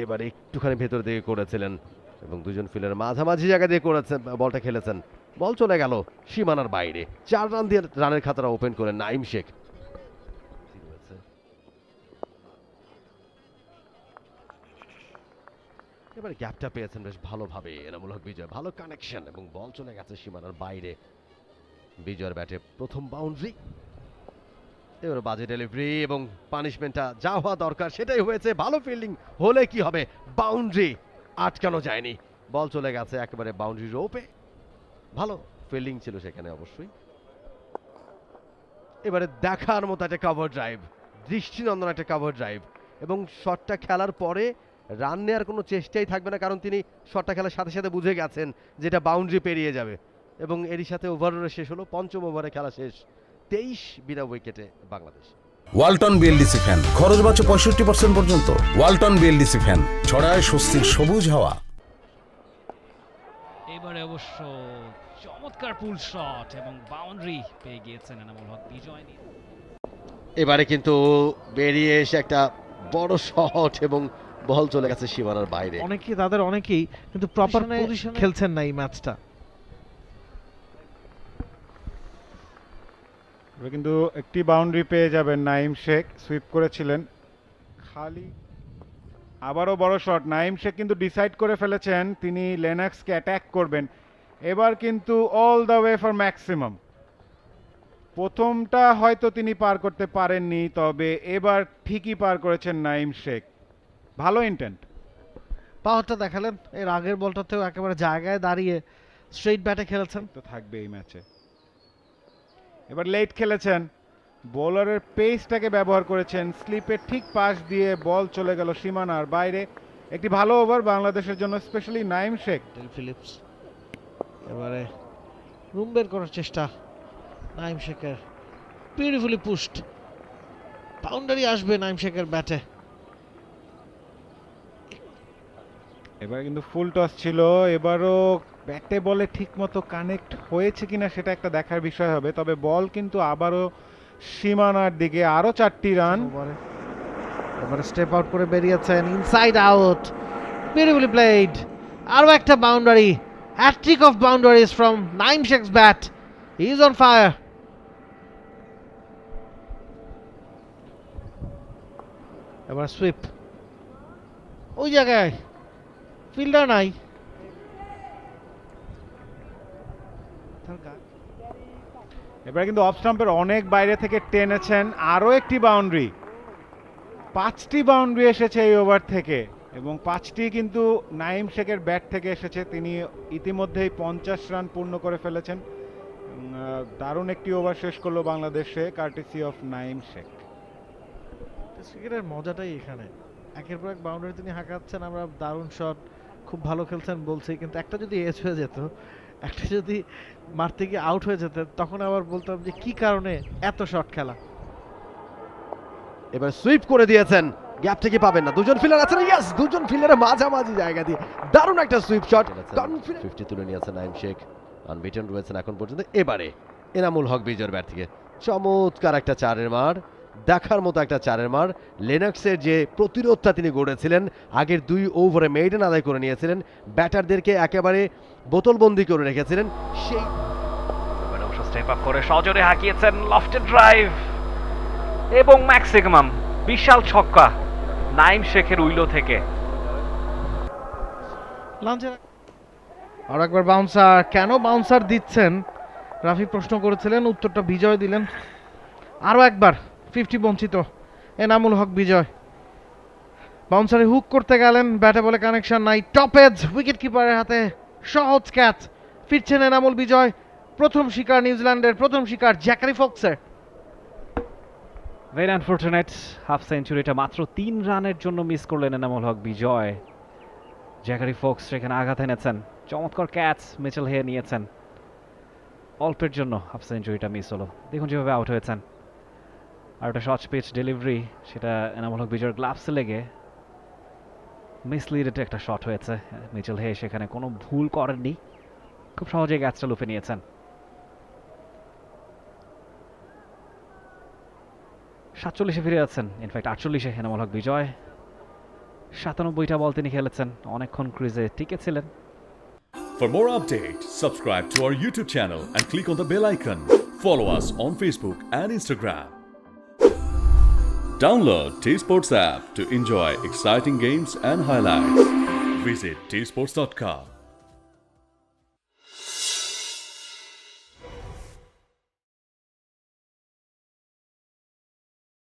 এবারে একটুখানি ভেতর দিকে করেছিলেন এবং দুজন ফিল্ডার মাঝামাঝি জায়গা দিয়ে করেছেন, বলটা খেলেছেন, বল চলে গেল সীমানার বাইরে। 4 রান দিয়ে রানের খাতাটা ওপেন করেন নাইম শেখ। এবারে গ্যাপটা পেয়েছেন বেশ ভালোভাবে এনামুল হক বিজয়, ভালো কানেকশন এবং বল চলে গেছে সীমানার বাইরে। বিজয়ের ব্যাটে প্রথম বাউন্ডারি, এবার বাজে ডেলিভারি এবং পানিশমেন্টটা যা হওয়া দরকার সেটাই হয়েছে। ভালো ফিল্ডিং হলে কি হবে, বাউন্ডারি আটকানো যায়নি, বল চলে গেছে একেবারে বাউন্ডারি রোপে। ভালো ফিল্ডিং ছিল সেখানে অবশ্যই। এবারে দেখার মতো একটা কভার ড্রাইভ, দৃষ্টিনন্দন একটা কভার ড্রাইভ এবং শটটা খেলার পরে রান নেওয়ার কোনো চেষ্টাই থাকবে না, কারণ তিনি শটটা খেলার সাথে সাথে বুঝে গেছেন যেটা বাউন্ডারি পেরিয়ে যাবে এবং এরই সাথে ওভার শেষ হলো। পঞ্চম ওভারে খেলা শেষ, 23 বিনা উইকেটে বাংলাদেশ। ওয়ালটন বিএলডিসি ফ্যান, খরচ বাঁচে 65% পর্যন্ত। ওয়ালটন বিএলডিসি ফ্যান ছড়ায় স্বস্তির সবুজ হাওয়া। এবারে অবশ্য চমৎকার পুল শট এবং বাউন্ডারি পেয়ে গিয়েছেন এনামুল হক বিজয়। এবারে কিন্তু বেরিয়ে এসে একটা বড় শট এবং বল চলে গেছে সীমানার বাইরে। অনেকেই কিন্তু প্রপার পজিশনে খেলছেন না এই ম্যাচটা। কিন্তু একটি বাউন্ডারি পেয়ে যাবেন নাইম শেখ, সুইপ করেছিলেন খালি। আবারও বড় শট, নাইম শেখ কিন্তু ডিসাইড করে ফেলেছেন তিনি লেনাক্সকে অ্যাটাক করবেন। এবার কিন্তু all the way for maximum. প্রথমটা হয়তো তিনি পার করতে পারেননি, তবে এবার ঠিকই পার করেছেন নাইম শেখ। ভালো ইন্টেন্ট, পাওয়ারটা দেখালেন। এর আগের বলটাতেও একেবারে জায়গায় দাঁড়িয়ে স্ট্রেইট ব্যাটে খেলেছেন। তো থাকবে এই ম্যাচে। এবার লেট খেলেছেন, বোলারের পেসটাকে ব্যবহার করেছেন, স্লিপের ঠিক পাশ দিয়ে বল চলে গেল সীমানার বাইরে। একটি ভালো ওভার বাংলাদেশের জন্য, specially Naim Sheikh. Dale Phillips এবারে রুম বের করার চেষ্টা নাইম শেখের, বিউটিফুলি পুশড, বাউন্ডারি আসবে নাইম শেখের ব্যাটে। এবারে কিন্তু ফুল টস ছিল, এবারও ব্যাটে বলে ঠিক মতো কানেক্ট হয়েছে কিনা সেটা একটা দেখার বিষয় হবে। তবে বল কিন্তু আবারও সীমানার দিকে, আরো 4টি রান। এবারে স্টেপ আউট করে বেরিয়েছেন, ইনসাইড আউট, বিউটিফুলি প্লেড। আরো একটা boundary, hat-trick of boundaries from Naim Sheikh's ব্যাট। He is on fire. এবার সুইপ, ওই জায়গায় ফিল্ডার নাই। এবারে কিন্তু অফ স্টাম্পের অনেক বাইরে থেকে টেনেছেন, আরও একটি বাউন্ডারি। 5টি বাউন্ডারি এসেছে এই ওভার থেকে এবং 5টি কিন্তু নাইম শেখের ব্যাট থেকে এসেছে। তিনি ইতিমধ্যেই 50 রান পূর্ণ করে ফেলেছেন। দারুণ একটি ওভার শেষ করলো বাংলাদেশে, কার্টেসি অফ নাইম শেখ। ক্রিকেটের মজাটাই এখানে, একের পর এক বাউন্ডারি তিনি হাঁকাচ্ছেন। আমরা দারুণ শট, খুব ভালো খেলছেন বলছি, কিন্তু একটা যদি এজ হয়ে যেত, একটা যদি মারতে গিয়ে আউট হয়ে যেত, তখন আবার বলতাম যে কি কারণে এত শট খেলা। এবার সুইপ করে দিয়েছেন, গ্যাপ থেকে পাবেন না, দুজন ফিল্ডার আছেন। ইয়েস, দুজন ফিল্ডারের মাঝামাঝি জায়গা দিয়ে দারুণ একটা সুইপ শট, কনফিডেন্ট 50 তুলে নিয়েছেন নাইম শেখ, আনবিটেন রয়েছেন এখন পর্যন্ত। এবারে এনামুল হক বিজয়ের ব্যাট থেকে চমৎকার একটা চারের মার, দেখার মতো একটা চারের মার। লেনক্সের যে প্রতিরোধটা তিনি গড়েছিলেন, আগের 2 ওভারে মেইডেন আদায় করে নিয়েছিলেন, ব্যাটারদেরকে একেবারে বোতলবন্দি করে রেখেছিলেন। সেই এবারে অবশ্য স্টেপ আপ করে সজোরে হাঁকিয়েছেন লফটেড ড্রাইভ এবং ম্যাক্সিমাম বিশাল ছক্কা নাইম শেখের উইলো থেকে। লাঞ্চের আর একবার বাউন্সার, কেন বাউন্সার দিচ্ছেন রাফি প্রশ্ন করেছিলেন, উত্তরটা বিজয় দিলেন। আরও একবার 50 বঞ্চিত এনামুল হক বিজয়। বাউন্সারে হুক করতে গেলেন, ব্যাটে বলে কানেকশন নাই। টপ এজ উইকেট কিপারের হাতে সহজ ক্যাচ। ফিরছেন এনামুল বিজয়, প্রথম শিকার নিউজিল্যান্ডের, প্রথম শিকার জ্যাকারি ফক্সের। ভেরি আনফরচুনেট, হাফ সেঞ্চুরিটা মাত্র 3 রানের জন্য মিস করলেন এনামুল হক বিজয়। জ্যাকারি ফক্স সেখানে আঘাত এনেছেন, চমৎকার ক্যাচ মিচেল হে নিয়েছেন, অল্পের জন্য হাফ সেঞ্চুরিটা মিস হলো। দেখুন যেভাবে আউট হয়েছেন। আর একটা শর্ট পিচ ডেলিভারি, সেটা এনামুল হক বিজয়ের গ্লাভসে লেগে মিসলিডেড একটা শট হয়েছে। মিচেল হে সেখানে কোনো ভুল করেননি, খুব সহজেই ক্যাচটা লুফে নিয়েছেন। 47-এ ফিরে যাচ্ছেন, ইনফ্যাক্ট 48-এ এনামুল হক বিজয়। 97টা বল তিনি খেলেছেন, অনেকক্ষণ ক্রিজে টিকেছিলেন। For more updates, subscribe to our YouTube channel and click on the bell icon. Follow us on Facebook and Instagram. Download T-Sports app to enjoy exciting games and highlights. Visit tsports.com.